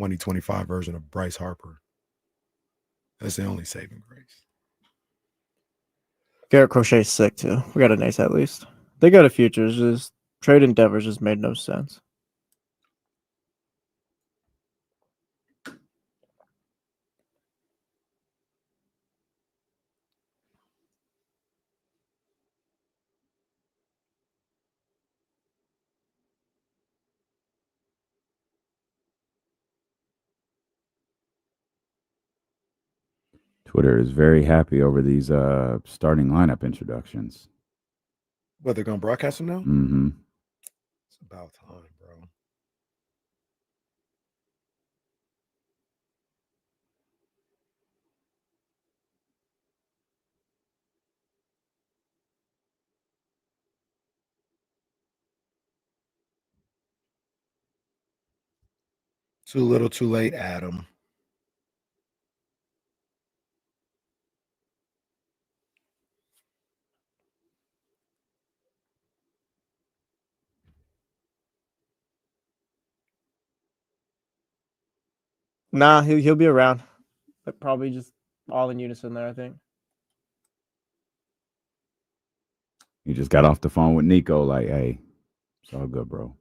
2025 version of Bryce Harper. That's the only saving grace. Garrett Crochet's sick too. We got an ace at least. They got a future. It's just trade endeavors just made no sense. Twitter is very happy over these starting lineup introductions. What, they're going to broadcast them now? Mm-hmm. It's about time, bro. Too little, too late, Adam. Nah, he'll be around. But probably just all in unison there, I think. You just got off the phone with Nico, like, hey, it's all good, bro.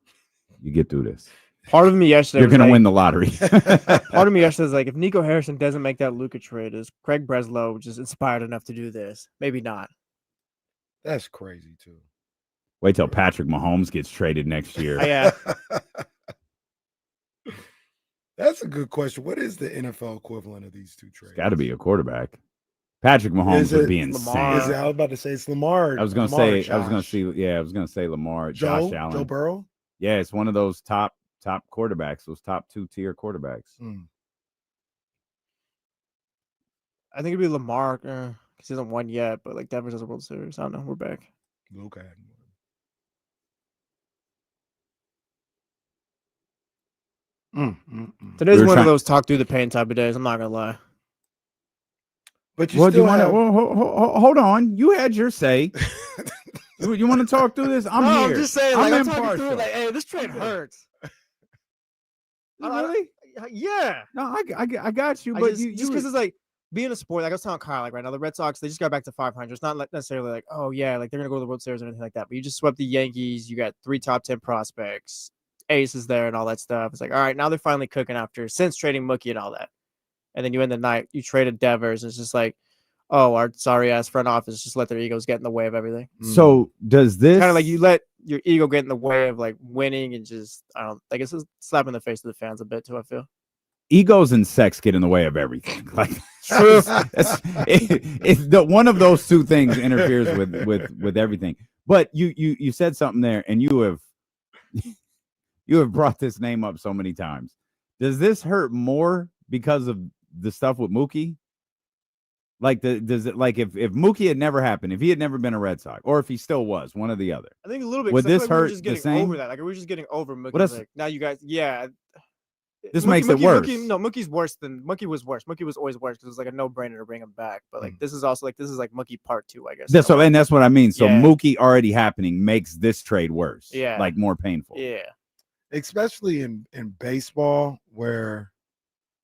You get through this. Part of me yesterday You're going to win the lottery. Part of me yesterday is like, if Nico Harrison doesn't make that Luka trade, is Craig Breslow just inspired enough to do this? Maybe not. That's crazy, too. Wait till Patrick Mahomes gets traded next year. Yeah. That's a good question. What is the NFL equivalent of these two trades? It's got to be a quarterback. Patrick Mahomes would be insane. Lamar? I was about to say it's Lamar. I was going to say Lamar, Josh Allen. Joe Burrow? Yeah, it's one of those top quarterbacks, those top 2-tier quarterbacks. I think it'd be Lamar because he hasn't won yet, but like Denver's has a World Series. I don't know. We're back. Okay. Today's one of those talk through the pain type of days. I'm not gonna lie. But you still want to hold on. You had your say. You want to talk through this? I'm here. I'm just saying. Like, I'm talking impartial. through it. Like, hey, this trade hurts. Really? Yeah. No, I got you. But just because it's like being a sport. Like I was telling Kyle, like right now, the Red Sox, they just got back to 500. It's not like necessarily like, oh yeah, like they're gonna go to the World Series or anything like that. But you just swept the Yankees. You got 3 top 10 prospects, aces there, and all that stuff. It's like, all right, now they're finally cooking since trading Mookie and all that. And then you end the night, you traded Devers. It's just like, oh, our sorry ass front office just let their egos get in the way of everything. So does this kind of like you let your ego get in the way of like winning and just I guess it's slapping the face of the fans a bit too. I feel egos and sex get in the way of everything. Like one of those two things interferes with everything. But you said something there, and you have brought this name up so many times. Does this hurt more because of the stuff with Mookie? Like, does it like if Mookie had never happened, if he had never been a Red Sox, or if he still was one or the other? I think a little bit. Would this like hurt we're just getting the same? over that? Like, are we just getting over Mookie? Like, now you guys, yeah. This makes it worse. Mookie's worse than Mookie was worse. Mookie was always worse because it was like a no-brainer to bring him back. But like this is also like Mookie part 2, I guess. That's what I mean. So Mookie already happening makes this trade worse. Yeah, like more painful. Yeah, especially in baseball where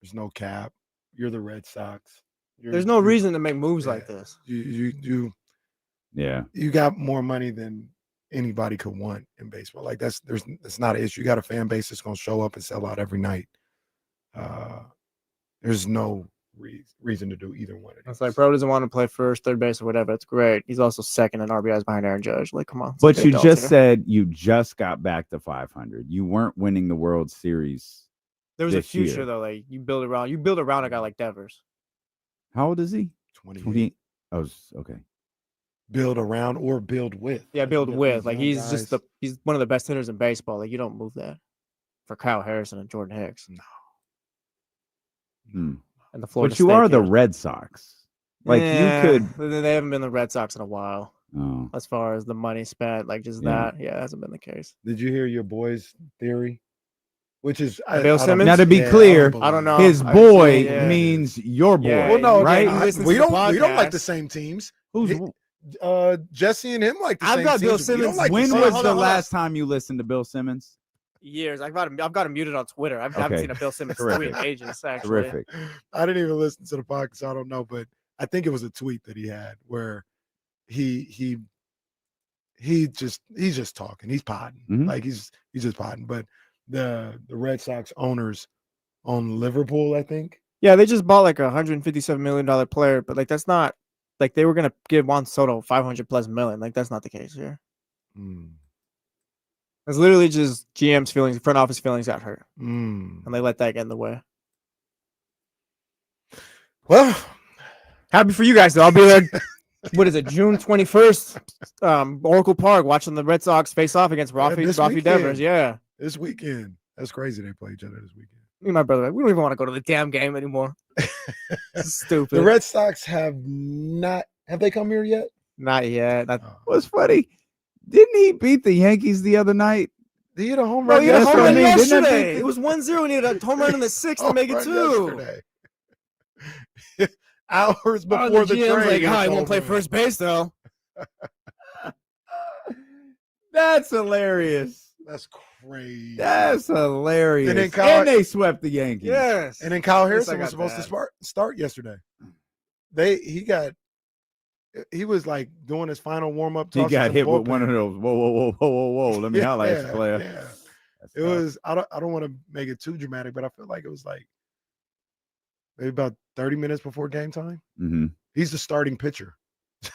there's no cap. You're the Red Sox. There's no reason to make moves like this. You got more money than anybody could want in baseball. Like that's not an issue. You got a fan base that's going to show up and sell out every night. There's no reason to do either one of these. It's like bro doesn't want to play first, third base, or whatever. It's great. He's also second in RBIs behind Aaron Judge. Like, come on. But you just said you just got back to 500. You weren't winning the World Series. There was a future though. Like you build around a guy like Devers. How old is he? 28. Oh, okay. Build around or build with. Yeah, build with. Like he's one of the best hitters in baseball. Like you don't move that for Kyle Harrison and Jordan Hicks. No. And the Florida. But you are the Red Sox. Like you could. They haven't been the Red Sox in a while. Oh. As far as the money spent, like just that, it hasn't been the case. Did you hear your boy's theory? Which is Bill Simmons. Now to be clear, I don't know. His boy means your boy. Well, no, right? We don't like the same teams. Who's Jesse and him like the same got teams. Bill Simmons. When was the last time you listened to Bill Simmons? Years. I've got him muted on Twitter. I haven't seen a Bill Simmons tweet in ages. Actually, Terrific. I didn't even listen to the podcast, so I don't know, but I think it was a tweet that he had where he's just talking. He's potting. Mhm. Like he's just potting. But the Red Sox owners own Liverpool, I think. Yeah, they just bought like $157 million player, but like that's not like they were gonna give Juan Soto $500+ million. Like that's not the case here. It's literally just GM's feelings, front office feelings got hurt, and they let that get in the way. Well, happy for you guys though. I'll be there. What is it, June 21st? Oracle Park, watching the Red Sox face off against Rafi Devers. Yeah, this weekend. That's crazy. They play each other this weekend. Me and my brother, we don't even want to go to the damn game anymore. Stupid. The Red Sox have they come here yet? Not yet. What's funny? Didn't he beat the Yankees the other night? He hit a home run. He hit a home run yesterday. It was 1-0 and he hit a home run in the 6th to make it 2. Hours before the trade. Like, he won't play first base though. That's hilarious. That's crazy. That's hilarious. And they swept the Yankees. Yes. And then Kyle Harrison was supposed to start yesterday. He was like doing his final warm up. He got hit with one of those. Whoa! Let me highlight this player. Yeah. It was. I don't want to make it too dramatic, but I feel like it was like maybe about 30 minutes before game time. Mm-hmm. He's the starting pitcher.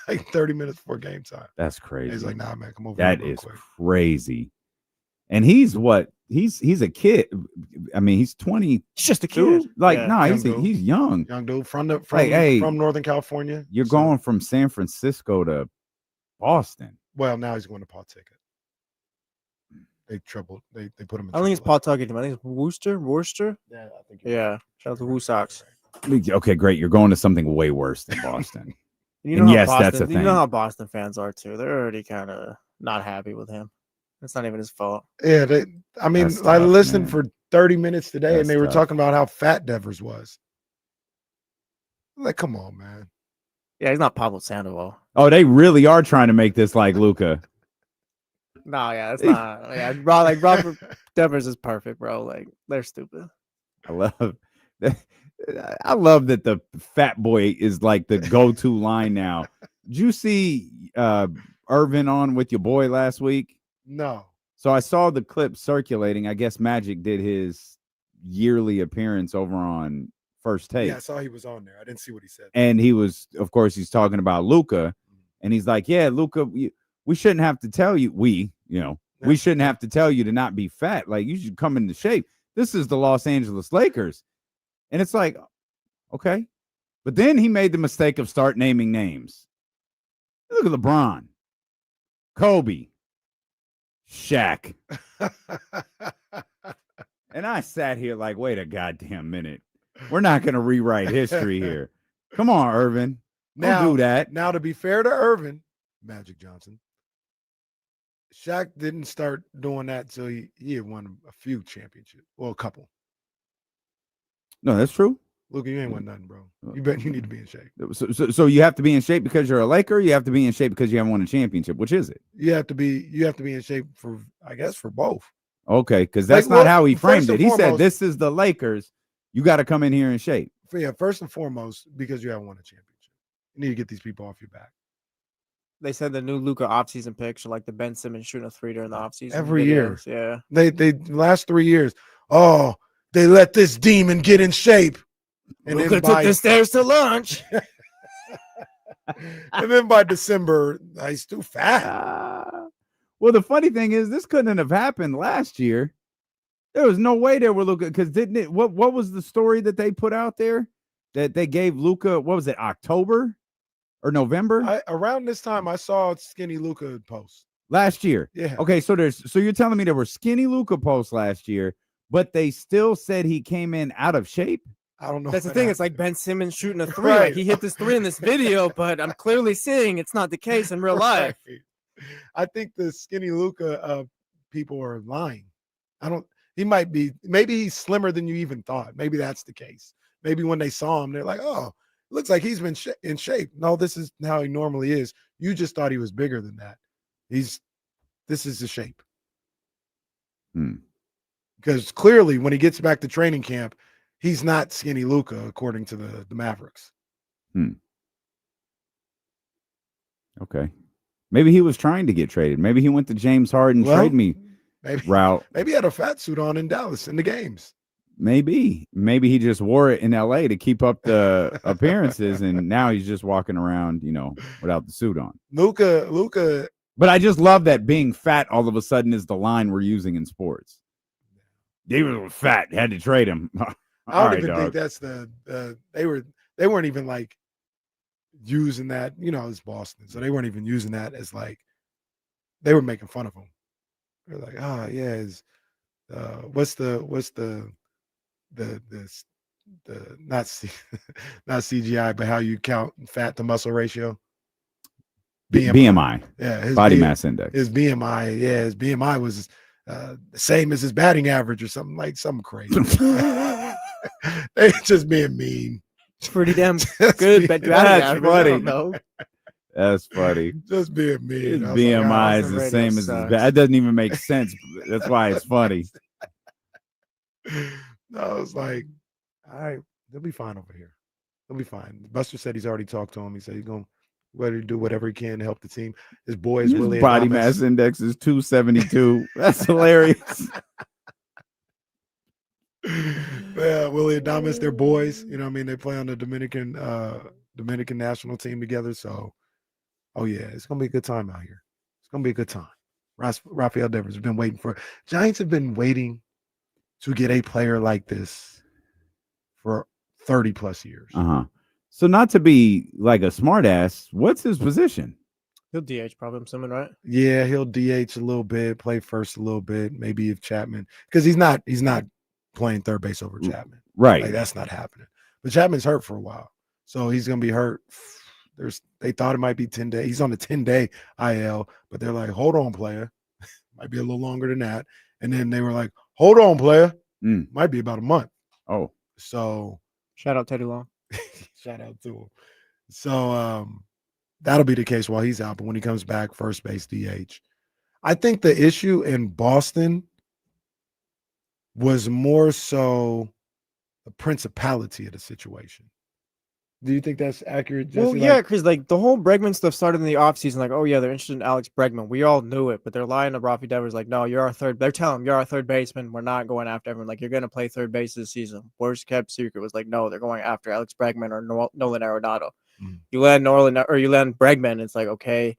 Like 30 minutes before game time. That's crazy. And he's like, nah, man, come over. That is crazy. And he's what? He's a kid. I mean, he's 20. He's just a kid. Like, he's young. Young dude from Northern California. You're going from San Francisco to Boston. Well, now he's going to Pawtucket. They put him in. I don't think it's Pawtucket. I think it's Worcester. Yeah, I think. Yeah. Shout out to Woo Sox. Okay, great. You're going to something way worse than Boston. That's a thing. You know how Boston fans are too. They're already kind of not happy with him. It's not even his fault. Yeah, I listened for 30 minutes today, and they were talking about how fat Devers was. Like, come on, man. Yeah, he's not Pablo Sandoval. Oh, they really are trying to make this like Luka. No, yeah, it's not. Yeah, Robert Devers is perfect, bro. Like, they're stupid. I love that the fat boy is like the go-to line now. Did you see Irvin on with your boy last week? No. So I saw the clip circulating. I guess Magic did his yearly appearance over on First Take. Yeah, I saw he was on there. I didn't see what he said. And he was, of course, he's talking about Luka. And he's like, yeah, Luka, we shouldn't have to tell you. We shouldn't have to tell you to not be fat. Like, you should come into shape. This is the Los Angeles Lakers. And it's like, okay. But then he made the mistake of start naming names. Look at LeBron, Kobe, Shaq. And I sat here like, wait a goddamn minute. We're not going to rewrite history here. Come on, Irvin. Don't do that. Now, to be fair to Irvin, Magic Johnson, Shaq didn't start doing that until he had won a few championships. Well, a couple. No, that's true. Luka, you ain't won nothing, bro. You need to be in shape. So you have to be in shape because you're a Laker, or you have to be in shape because you haven't won a championship. Which is it? You have to be in shape for both. Okay, because that's not how he framed it. He said, this is the Lakers. You got to come in here in shape. Yeah, first and foremost, because you haven't won a championship. You need to get these people off your back. They said the new Luka offseason picture, like the Ben Simmons shooting a 3 during the offseason. Every year. Yeah. They last 3 years. Oh, they let this demon get in shape. And Luka took the stairs to lunch. And then by December, he's too fat. Well, the funny thing is, this couldn't have happened last year. There was no way they were looking, because didn't it? What was the story that they put out there that they gave Luka? What was it, October or November? Around this time, I saw skinny Luka post last year. Yeah. Okay, so you're telling me there were skinny Luka posts last year, but they still said he came in out of shape. I don't know. That's the thing. It's like Ben Simmons shooting a 3. Right. Like, he hit this 3 in this video, but I'm clearly seeing it's not the case in real life. Right. I think the skinny Luka people are lying. Maybe he's slimmer than you even thought. Maybe that's the case. Maybe when they saw him, they're like, oh, looks like he's been in shape. No, this is how he normally is. You just thought he was bigger than that. This is the shape. because clearly when he gets back to training camp, he's not skinny Luka, according to the Mavericks. Okay. Maybe he was trying to get traded. Maybe he went to James Harden trade me route. Maybe he had a fat suit on in Dallas in the games. Maybe he just wore it in LA to keep up the appearances, and now he's just walking around, without the suit on. Luka. But I just love that being fat all of a sudden is the line we're using in sports. David was fat, had to trade him. I don't even think that's they weren't even like using that, it's Boston. So they weren't even using that as like they were making fun of him. They're like, oh yeah, what's the not CGI, but how you count fat to muscle ratio? BMI. Yeah, his body mass index. His BMI, his BMI was the same as his batting average or something crazy. They just being mean. It's pretty damn good. That's funny. That's funny. Just being mean. His BMI is the same as his that doesn't even make sense. That's why it's funny. No, it's like, all right, they'll be fine over here. They'll be fine. Buster said he's already talked to him. He said he's going to do whatever he can to help the team. His boy is Willie body Adames. Mass index is 272. That's hilarious. Yeah, Willie Adames, they're boys. You know what I mean? They play on the Dominican national team together. So, oh yeah, it's gonna be a good time out here. It's gonna be a good time. Rafael Devers has been waiting for. Giants have been waiting to get a player like this for 30 plus years. So not to be like a smartass, what's his position? He'll DH probably, I'm assuming, right? Yeah, he'll DH a little bit, play first a little bit, maybe if Chapman, because he's not playing third base over Chapman. Right. Like, that's not happening. But Chapman's hurt for a while. So he's gonna be hurt. They thought it might be 10 days. He's on a 10-day IL, but they're like, hold on, player. Might be a little longer than that. And then they were like, hold on, player. Might be about a month. Oh. So shout out Teddy Long. Shout out to him. So that'll be the case while he's out. But when he comes back, first base DH. I think the issue in Boston was more so the principality of the situation. Do you think that's accurate, Jesse? Well, yeah, because like the whole Bregman stuff started in the offseason. Like, oh yeah, they're interested in Alex Bregman. We all knew it, but they're lying to Rafi Devers. Like, no, you're our third. They're telling him you're our third baseman. We're not going after everyone. Like, you're gonna play third base this season. Worst kept secret was like, no, they're going after Alex Bregman or Nolan Arenado. You land Bregman. It's like, okay,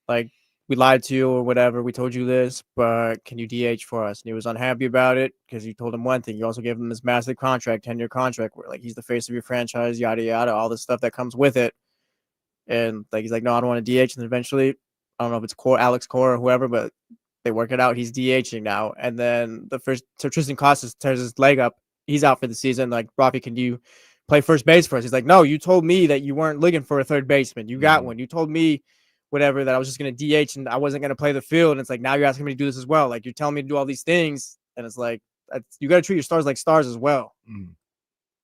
like we lied to you or whatever. We told you this, but can you DH for us? And he was unhappy about it because you told him one thing. You also gave him this massive contract, 10-year contract, where like he's the face of your franchise, yada yada, all this stuff that comes with it. And like he's like, no, I don't want to DH. And eventually, I don't know if it's Alex Cora or whoever, but they work it out. He's DHing now. And then so Tristan Costas tears his leg up. He's out for the season. Like, Rafi, can you play first base for us? He's like, no, you told me that you weren't looking for a third baseman. You got one. You told me whatever, that I was just going to DH and I wasn't going to play the field. And it's like, now you're asking me to do this as well. Like, you're telling me to do all these things. And it's like, you got to treat your stars like stars as well.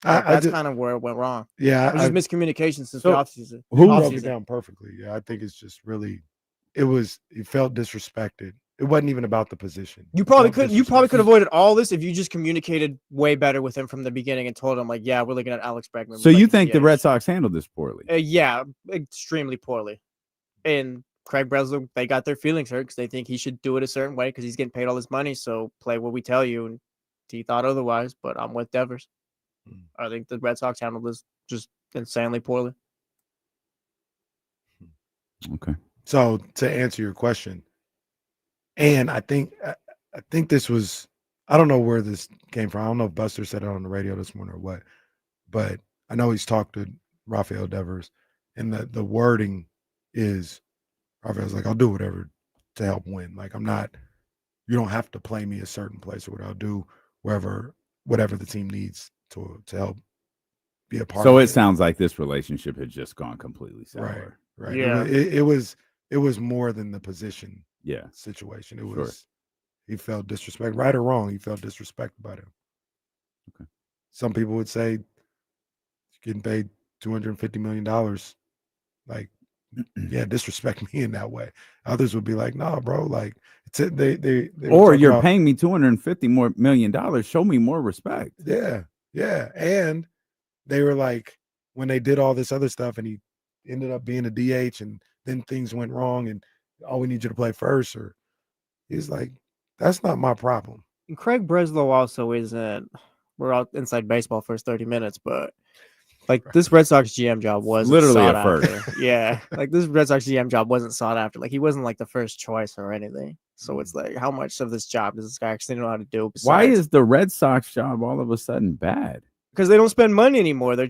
That's kind of where it went wrong. Yeah. It was just miscommunication since the offseason. Who broke it down perfectly? Yeah, I think it's just really, it felt disrespected. It wasn't even about the position. You probably could avoided all this if you just communicated way better with him from the beginning and told him, like, yeah, we're looking at Alex Bregman. So you think the Red Sox handled this poorly? Yeah, extremely poorly. And Craig Breslow, they got their feelings hurt because they think he should do it a certain way because he's getting paid all this money. So play what we tell you. And he thought otherwise, but I'm with Devers. I think the Red Sox handled this just insanely poorly. Okay. So to answer your question, and I think this was, I don't know where this came from. I don't know if Buster said it on the radio this morning or what, but I know he's talked to Rafael Devers, and the wording is, Rafael's like, I'll do whatever to help win. Like, you don't have to play me a certain place or what I'll do whatever the team needs to help be a part so of it. So it sounds like this relationship had just gone completely sour. Right. Yeah. It was more than the position situation. It was, he felt disrespected, right or wrong. He felt disrespected by them. Okay. Some people would say getting paid $250 million. Like, yeah, disrespect me in that way. Others would be like, nah, bro, like they were Or talking you're about, paying me $250 million. Show me more respect. yeah, yeah. And they were like, when they did all this other stuff and he ended up being a DH and then things went wrong and we need you to play first, or he's like, that's not my problem. And Craig Breslow also isn't. We're out inside baseball first 30 minutes, but like this Red Sox GM job wasn't Literally sought a first. after. Yeah, like this Red Sox GM job wasn't sought after. Like he wasn't like the first choice or anything. So it's like, how much of this job does this guy actually know how to do? Why is the Red Sox job all of a sudden bad? Because they don't spend money anymore. They're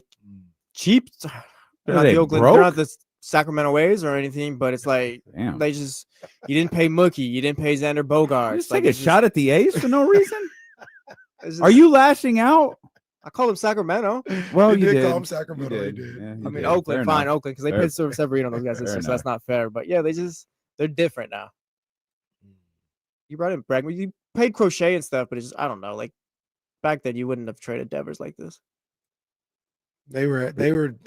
cheap. They're not they the Oakland. broke? They're not the Sacramento Ways or anything. But it's like Damn. they just you didn't pay Mookie. You didn't pay Xander Bogaerts. Just like, take a shot at the A's for no reason. Are you lashing out? I call them Sacramento. Well, He you did did. call him Sacramento. He did. Yeah, I you mean, did. Oakland, Fair fine, enough. Oakland, because they Fair- paid Severino on those guys this fair year, so that's enough. not fair. But yeah, they're different now. You brought in Bregman, you paid Crochet and stuff, but it's just, I don't know. Like back then, you wouldn't have traded Devers like this. They were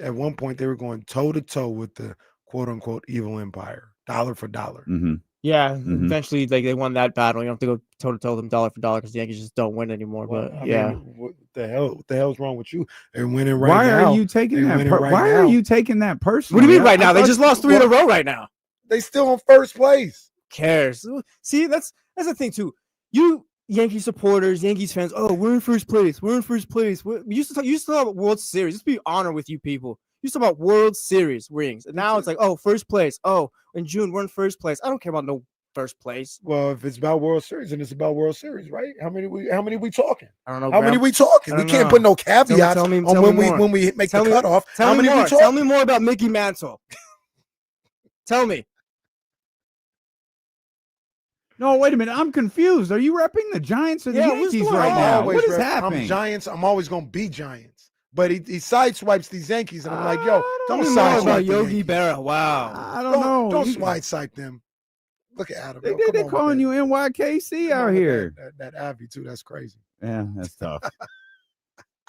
at one point they were going toe to toe with the quote unquote evil empire, dollar for dollar. Mm-hmm. Yeah, Mhm. eventually, like they won that battle. You don't have to go toe to toe with them dollar for dollar because the Yankees just don't win anymore. Well, but I yeah, mean, what the hell's wrong with you? They're winning right Why now. are you taking They that? winning right Why now. are you taking that personally? what do you mean right I now? They thought- just lost 3 in a row right now. They still in first place. Who cares? See, that's the thing too. You Yankee supporters, Yankees fans. Oh, we're in first place. We're in first place. We used to talk about World Series. Just be honored with you people. You used to talk about World Series rings, and now it's like, oh, first place. Oh, in June we're in first place. I don't care about no first place. Well, if it's about World Series, then it's about World Series, right? How many we talking? I don't know. How many we talking? I We don't can't know. put no caveats tell me on when more. we make Tell the me- cutoff. Tell How me many more. we talking? Tell me more about Mickey Mantle. Tell me. No, wait a minute. I'm confused. Are you repping the Giants or the Yeah, what's Yankees going right on? now? Always What is rep- happening? I'm Giants. I'm always gonna be Giants. But he sideswipes these Yankees, and I'm like, yo, I don't Tell me more sideswipe about the Yogi Yankees. Berra. Wow. I don't know. Don't You- sideswipe them. Look at Adam. They Yo, did. come They on with calling that. you NYKC Come on out with here. That Abbey too. That's crazy. Yeah, that's tough.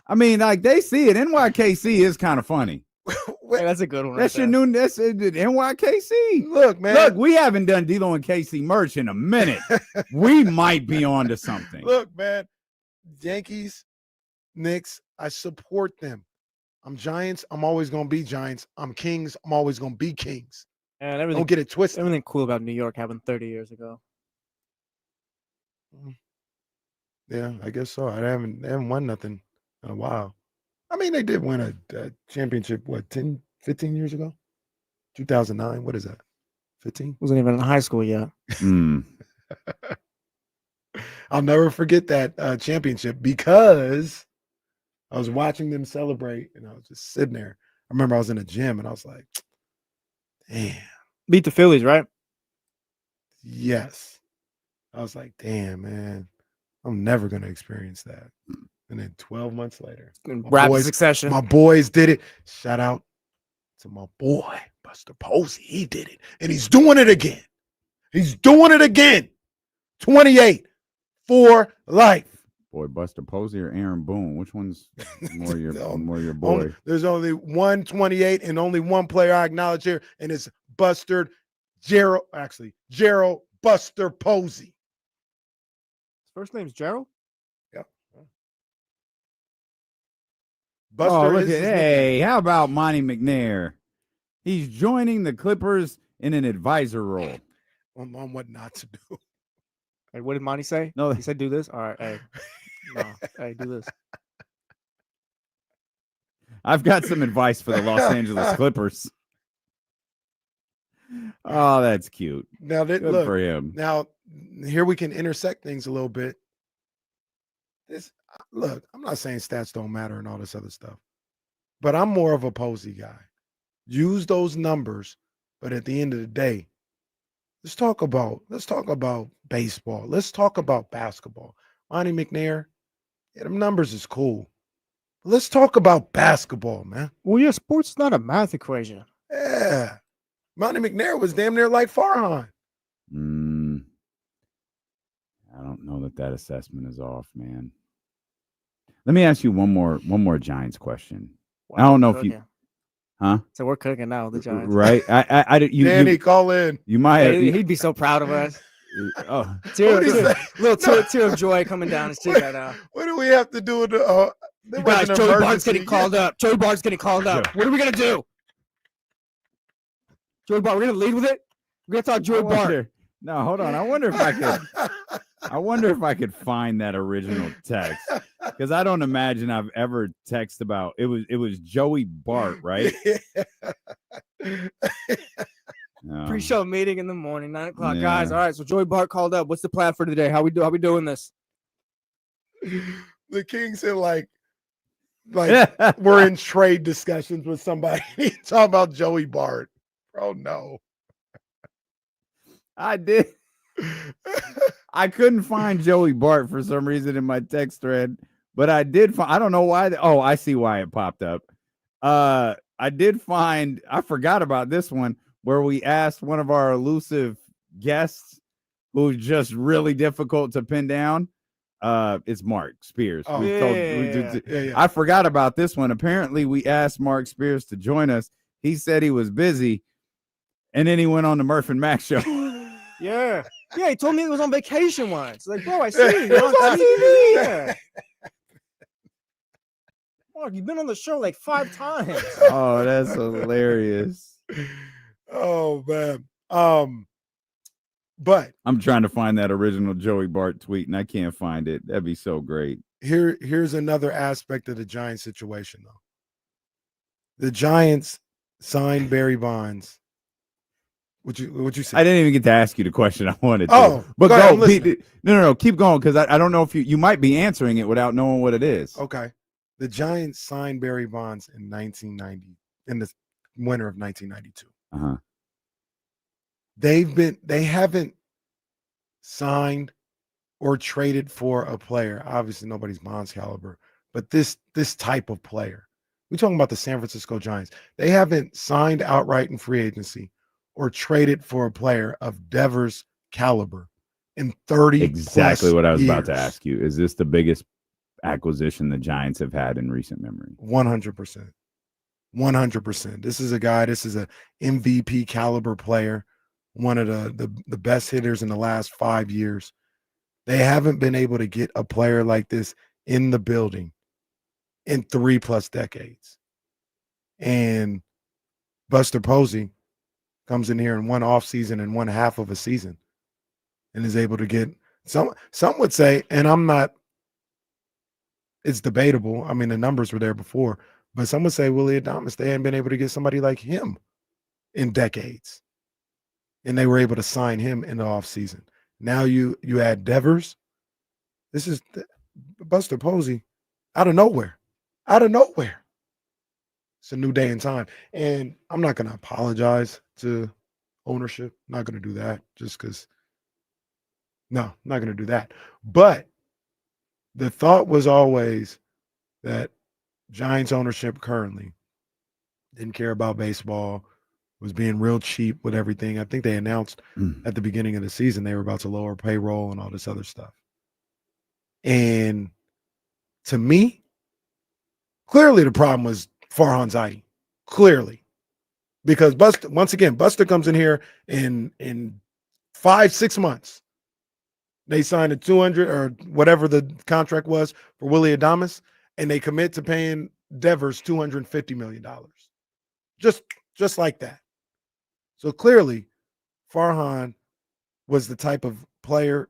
I mean, like they see it. NYKC is kind of funny. Hey, that's a good one. That's right your there. new. That's NYKC. Look, man. Look, we haven't done D'Lo and KC merch in a minute. We might be on to something. Look, man. Yankees, Knicks, I support them. I'm Giants. I'm always gonna be Giants. I'm Kings. I'm always gonna be Kings. And everything, Don't get it twisted. everything cool about New York happened 30 years ago. Yeah, I guess so. They haven't won nothing in a while. I mean, they did win a championship, what, 10, 15 years ago? 2009. What is that? 15? Wasn't even in high school yet. Mm. I'll never forget that championship because I was watching them celebrate and I was just sitting there. I remember I was in a gym and I was like, damn. Beat the Phillies, right? Yes. I was like, damn, man. I'm never going to experience that. And then 12 months later, In My rapid boys- succession. my boys did it. Shout out to my boy, Buster Posey. He did it. And he's doing it again. He's doing it again. 28 for life. Boy, Buster Posey or Aaron Boone? Which one's more your No, your boy? There's only 128 and only one player I acknowledge here, and it's Gerald Buster Posey. His first name's Gerald. Buster Oh, look is at his nickname. hey! How about Monty McNair? He's joining the Clippers in an advisor role. on what not to do. Hey, what did Monty say? No. He said do this. All right, hey, no, hey, do this. I've got some advice for the Los Angeles Clippers. Oh, that's cute. Now that Good look, for him. now here we can intersect things a little bit. Look, I'm not saying stats don't matter and all this other stuff, but I'm more of a Posey guy. Use those numbers, but at the end of the day, let's talk about baseball. Let's talk about basketball. Monty McNair, yeah, them numbers is cool. Let's talk about basketball, man. Well, yeah, sports is not a math equation. Yeah. Monty McNair was damn near like Farhan. I don't know that assessment is off, man. Let me ask you one more Giants question. I don't know if you- Huh? So we're cooking now, the Giants. Right? Danny, call in. You might. Hey, he'd be so proud of us. Oh, What'd he say? Little No. tear of joy coming down his cheek right now. What do we have to do with the? There You was guys, an Joey Bart's emergency. getting called up. Joey Bart's getting called up. What are we gonna do? Joey Bart, we're gonna lead with it. We're gonna talk Joey Bart. No, hold on. I wonder if I could. I wonder if I could find that original text, because I don't imagine I've ever texted about it. Was Joey Bart, right? Pre-show meeting in the morning, 9 o'clock. Yeah. Guys, all right. So Joey Bart called up. What's the plan for today? How we doing this? The King said like we're in trade discussions with somebody. He's talking about Joey Bart. Oh no. I did. I couldn't find Joey Bart for some reason in my text thread, but I did find. I don't know why. Oh, I see why it popped up. I did find. I forgot about this one where we asked one of our elusive guests, who's just really difficult to pin down. It's Mark Spears. Oh, yeah. I forgot about this one. Apparently, we asked Mark Spears to join us. He said he was busy, and then he went on the Murph and Max show. Yeah. Yeah, he told me he was on vacation once. Like, bro, I see you. You're on TV. Yeah. Mark, you've been on the show like 5 times. Oh, that's hilarious. Oh man. But I'm trying to find that original Joey Bart tweet and I can't find it. That'd be so great. Here's another aspect of the Giants situation, though. The Giants signed Barry Bonds. What you say? I didn't even get to ask you the question I wanted to. Oh, but go ahead, Pete, no, keep going, because I don't know if you might be answering it without knowing what it is. Okay. The Giants signed Barry Bonds in 1990, in the winter of 1992. Uh-huh. They haven't signed or traded for a player. Obviously, nobody's Bonds caliber, but this type of player. We're talking about the San Francisco Giants. They haven't signed outright in free agency or traded for a player of Devers' caliber in 30 Exactly what I was about to years. ask you. Is this the biggest acquisition the Giants have had in recent memory? 100%. 100%. This is a MVP caliber player, one of the best hitters in the last 5 years. They haven't been able to get a player like this in the building in 3+ decades. And Buster Posey comes in here in one off season and one half of a season and is able to get some would say, and it's debatable. I mean, the numbers were there before, but some would say Willie Adames, they hadn't been able to get somebody like him in decades. And they were able to sign him in the offseason. Now you add Devers. This is Buster Posey out of nowhere. Out of nowhere. It's a new day and time. And I'm not going to apologize to ownership. I'm not going to do that just because. No, I'm not going to do that. But the thought was always that Giants ownership currently didn't care about baseball, was being real cheap with everything. I think they announced at the beginning of the season they were about to lower payroll and all this other stuff. And to me, clearly the problem was Farhan Zaidi. Clearly. Because Buster comes in here in 5-6 months. They signed a 200 or whatever the contract was for Willie Adames, and they commit to paying Devers $250 million. Just like that. So clearly, Farhan was the type of player,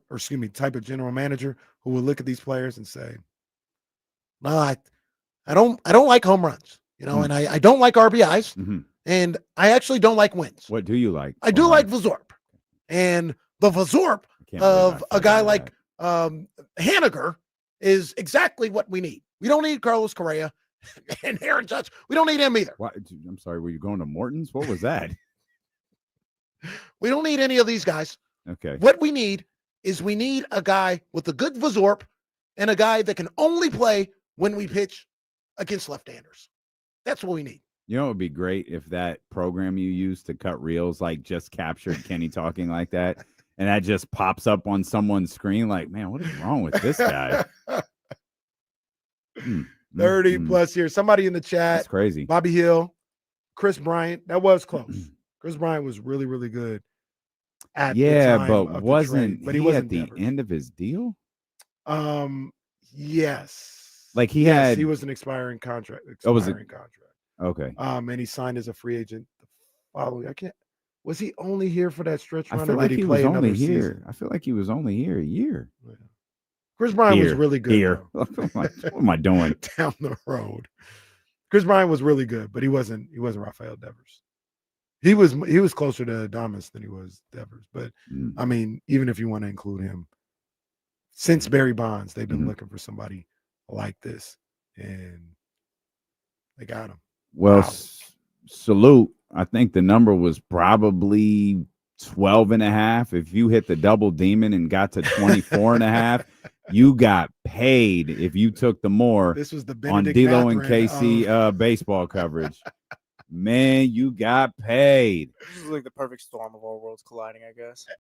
type of general manager who would look at these players and say, "No, I don't like home runs, and I don't like RBIs, and I actually don't like wins. What do you like? I do like Vazorp, and the Vazorp of a guy like Haniger is exactly what we need. We don't need Carlos Correa and Aaron Judge. We don't need him either. What? I'm sorry. Were you going to Morton's? What was that? We don't need any of these guys. Okay. What we need is a guy with a good Vazorp and a guy that can only play when we pitch against left-handers. That's what we need." You know, it would be great if that program you use to cut reels just captured Kenny talking like that, and that just pops up on someone's screen. Like, man, what is wrong with this guy? 30+ years. Somebody in the chat. That's crazy. Bobby Hill. Chris Bryant. That was close. Chris Bryant was really, really good at the Yeah, time but of the trade, wasn't but he wasn't at the Devers. end of his deal? Yes. Like he yes, had. he was an expiring contract. Oh, was it? Contract. Okay. And he signed as a free agent the following. I can't. Was he only here for that stretch I run, feel or like did he he was play only another here. season? I feel like he was only here a year. Yeah. Chris Bryant was Here, really good. here. What am I doing? Down the road. Chris Bryant was really good, but he wasn't Rafael Devers. He was closer to Adames than he was Devers. But I mean, even if you want to include him, since Barry Bonds, they've been looking for somebody like this, and they got him. Well, Wow. salute. I think the number was probably 12.5. If you hit the double demon and got to 24.5, you got paid if you took the more This was the on Benedict D'Lo and Mathurin KC baseball coverage. Man, you got paid. This is like the perfect storm of all worlds colliding, I guess.